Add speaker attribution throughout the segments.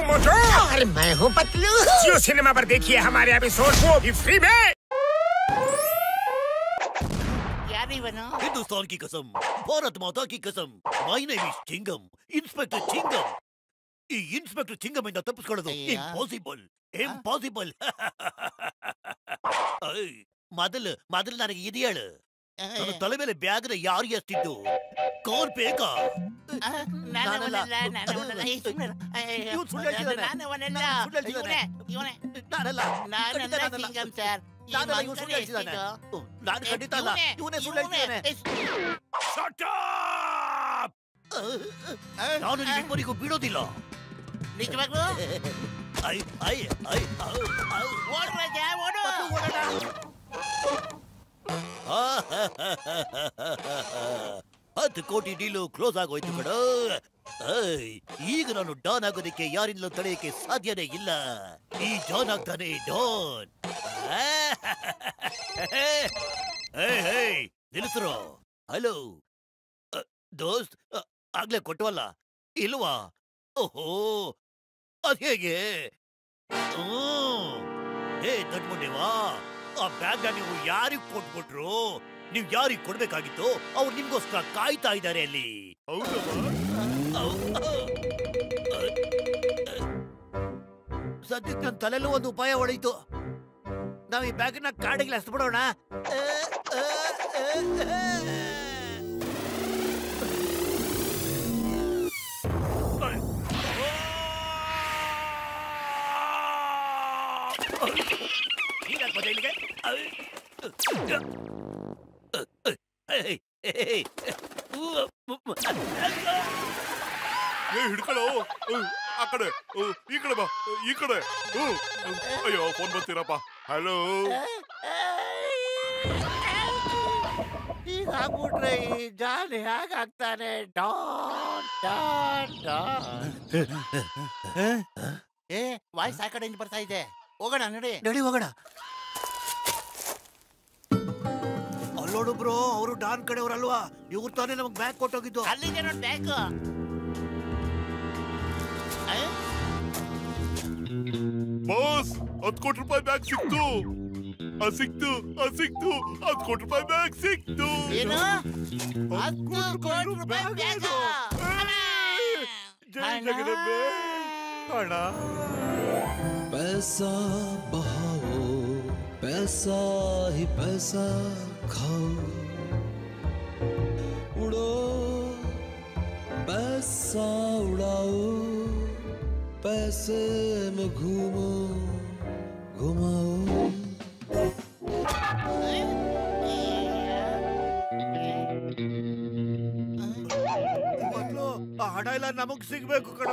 Speaker 1: हूँ मोटू
Speaker 2: और मैं हूँ पतलू।
Speaker 1: जियो सिनेमा पर देखिए हमारे एपिसोड, वो भी फ्री में।
Speaker 2: क्या नहीं बना?
Speaker 3: हिंदुस्तान की कसम, भारत माता की कसम, my name is Chingam, inspector Chingam. ಈ ಇನ್ಸ್ಪೆಕ್ಟರ್ ಚಿಂಗಮ್ಮಿಂದ ತಪ್ಪಿಸ್ಕೊಳ್ಳೋದು ಇಂಪಾಸಿಬಲ್. ಮೊದಲು ನನಗೆ ಇದು ಹೇಳು, ನನ್ನ ತಲೆ ಮೇಲೆ ಬ್ಯಾಗ್ನ ಯಾರು ಎಷ್ಟಿದ್ದು? ಕಾರ್ ಬೇಕಾ? ನಾನು ಖಂಡಿತ ಅಲ್ಲ, ಇವನೇ ಸುಳ್ಳು ಹೇಳ್ತಿದ್ದಾನೆ. ನಾನು ನಿಮ್ಮಿಬ್ಬರಿಗೂ ಬಿಡೋದಿಲ್ಲ.
Speaker 2: ನಿಜವಾಗ್ಲೂ? ಓಡು ರಾಜ, ಓಡು.
Speaker 3: 10 ಕೋಟಿ ಡೀಲು ಕ್ಲೋಸ್ ಆಗೋಯ್ತು ಕಣ. ಈಗ ನಾನು ಡಾನ್ ಆಗೋದಕ್ಕೆ ಯಾರಿಂದಲೂ ತಡೆಯಕ್ಕೆ ಸಾಧ್ಯನೇ ಇಲ್ಲ. ಈ ಜಾನ್ ಆಗ್ತಾನೆ ಡಾನ್. ನಿಲ್ಲಿಸ್ರು. ಹಲೋ ದೋಸ್ತ್, ಆಗ್ಲೇ ಕೊಟ್ಟವಲ್ಲ ಇಲ್ವಾ? ಓಹೋ, ಅದ್ ಹೇಗೆ? ತಟ್ಕೊಂಡೇವಾ? ಆ ಬ್ಯಾಗ್ ನೀವು ಯಾರಿಗ್ ಕೊಟ್ಬಿಟ್ರು? ನೀವ್ ಯಾರಿಗ್ ಕೊಡ್ಬೇಕಾಗಿತ್ತು? ಅವ್ರು ನಿಮ್ಗೋಸ್ಕರ ಕಾಯ್ತಾ ಇದ್ದಾರೆ ಅಲ್ಲಿ. ಸದ್ಯಕ್ಕೆ ನನ್ನ ತಲೆಲ್ಲೂ ಒಂದು ಉಪಾಯ ಹೊಡೆಯಿತು. ನಾವ್ ಈ ಬ್ಯಾಗ್ನ ಕಾಡಿಗೆ ಹಸ್ಬಿಡೋಣ.
Speaker 4: ಹಿಡ್ಕೊಳ್ಳೋ, ಆ ಕಡೆ ಈ ಕಡೆ ಬಾ, ಈ ಕಡೆ. ಅಯ್ಯೋ, ಫೋನ್ ಬರ್ತೀರಪ್ಪ. ಹಲೋ,
Speaker 2: ಈಗ ಆಗ್ಬಿಟ್ರೆ ಈ ಜಾನ್ ಹೇಗಾಗ್ತಾನೆ? Don don don. ವಾಯ್ಸ್ ಆ ಕಡೆಯಿಂದ ಬರ್ತಾ ಇದೆ. ಹೋಗೋಣ, ನಡಿ
Speaker 3: ಹೋಗೋಣ. ಅಲ್ಲೋಡು ಬ್ರೋ, ಅವರು ಡಾನ್ ಕಡೆಯವರಲ್ವಾ? ಇವ್ರು ತಾನೇ ನಮಗ್ ಬ್ಯಾಗ್ ಕೊಟ್ಟೋಗಿದ್ದು.
Speaker 2: ಅಲ್ಲಿದೆ ನೋಡಿ ಬ್ಯಾಗ್.
Speaker 4: ಬಾಸ್, 10 ಕೋಟಿ ರೂಪಾಯಿ ಬ್ಯಾಗ್ ಸಿಕ್ತು. 10 ಕೋಟಿ ರೂಪಾಯಿ ಬ್ಯಾಗ್ ಸಿಕ್ತು.
Speaker 2: ಏನು? 10 ಕೋಟಿ ರೂಪಾಯಿ ಬ್ಯಾಗ್?
Speaker 4: ಜೈ ಜಗದಂಬೆ. ಅಣ್ಣ,
Speaker 5: पैसा बहाओ, पैसा ही पैसा खाओ, उड़ो पैसा उड़ाओ, पैसे में घूमो घुमाओ.
Speaker 3: ಮೊದಲು ಆ ಹಣ ಎಲ್ಲ ನಮಗ್ ಸಿಗ್ಬೇಕು ಕಣ.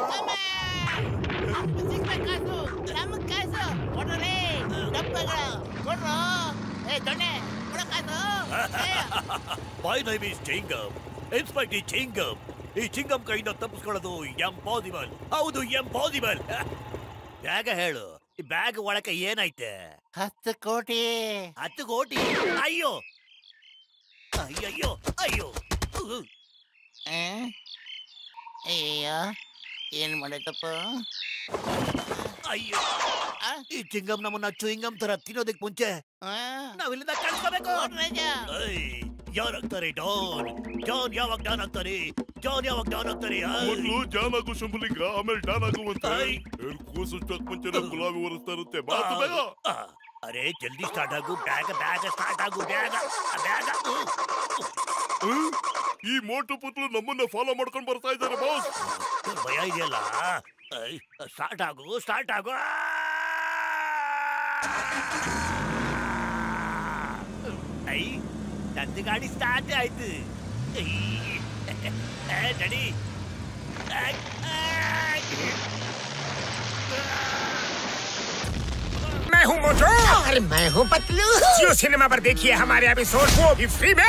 Speaker 3: My name is Chingam, inspector Chingam. ಈ ಚಿಂಗಮ್ ಕೈಯಿಂದ ತಪ್ಪಿಸ್ಕೊಳ್ಳೋದು ಇಂಪಾಸಿಬಲ್. ಹೌದು, ಇಂಪಾಸಿಬಲ್. ಬ್ಯಾಗ ಹೇಳು, ಈ ಬ್ಯಾಗ್ ಒಳಕ್ಕೆ ಏನೈತೆ?
Speaker 2: 10 ಕೋಟಿ.
Speaker 3: 10 ಕೋಟಿ? ಅಯ್ಯೋ ಅಯ್ಯಯ್ಯೋ ಅಯ್ಯೋ.
Speaker 2: ಅಯ್ಯೋ, ಏನ್ ಮಾಡೈತಪ್ಪ?
Speaker 3: ಅಯ್ಯೋ, ಈ ಚಿಂಗಮ್ ನಮ್ಮನ್ನ ಚುಯಿಂಗಮ್ ತರ ತಿನ್ನೋದಕ್ ಮುಂಚೆ ನಾವಿಲ್ಲಿಂದ ಕಳ್ಸ್ಕೋಬೇಕು. ಯಾರಾಗ್ತಾರೆ ಡಾನ್? ಜಾನ್ ಯಾವಾಗ ಡಾನ್ ಆಗ್ತಾರೆ?
Speaker 4: ಮೊದಲು ಜಾನ್ ಆಗು ಶಂಭುಲಿಂಗ, ಆಮೇಲೆ ಡಾನ್ ಆಗುವಂತೆ. ಕೂಸಷ್ಟಕ್ಕೆ ಮುಂಚೆ ಗುಲಾಬಿ ಹೊರಸ್ತಾ ಇರುತ್ತೆ. ಮಾತು ಬೇಗ.
Speaker 3: ಅರೆ ಜಲ್ದಿ ಸ್ಟಾರ್ಟ್ ಆಗು. ಬ್ಯಾಗ್ ಸ್ಟಾರ್ಟ್ ಆಗು. ಬ್ಯಾಗ.
Speaker 4: ಈ ಮೋಟು ಪುತ್ಲು ನಮ್ಮನ್ನ ಫಾಲೋ ಮಾಡ್ಕೊಂಡು ಬರ್ತಾ ಇದ್ದಾರೆ ಬಾಸ್.
Speaker 3: ಭಯ ಇದೆಯಲ್ಲ. ಸ್ಟಾರ್ಟ್ ಆಗು. ನಂದು ಗಾಡಿ ಸ್ಟಾರ್ಟ್ ಆಯ್ತು. ನಡಿ.
Speaker 1: मैं हूँ मोटू
Speaker 2: और मैं हूँ पतलू।
Speaker 1: जियो सिनेमा पर देखिए हमारे एपिसोड, वो भी फ्री में।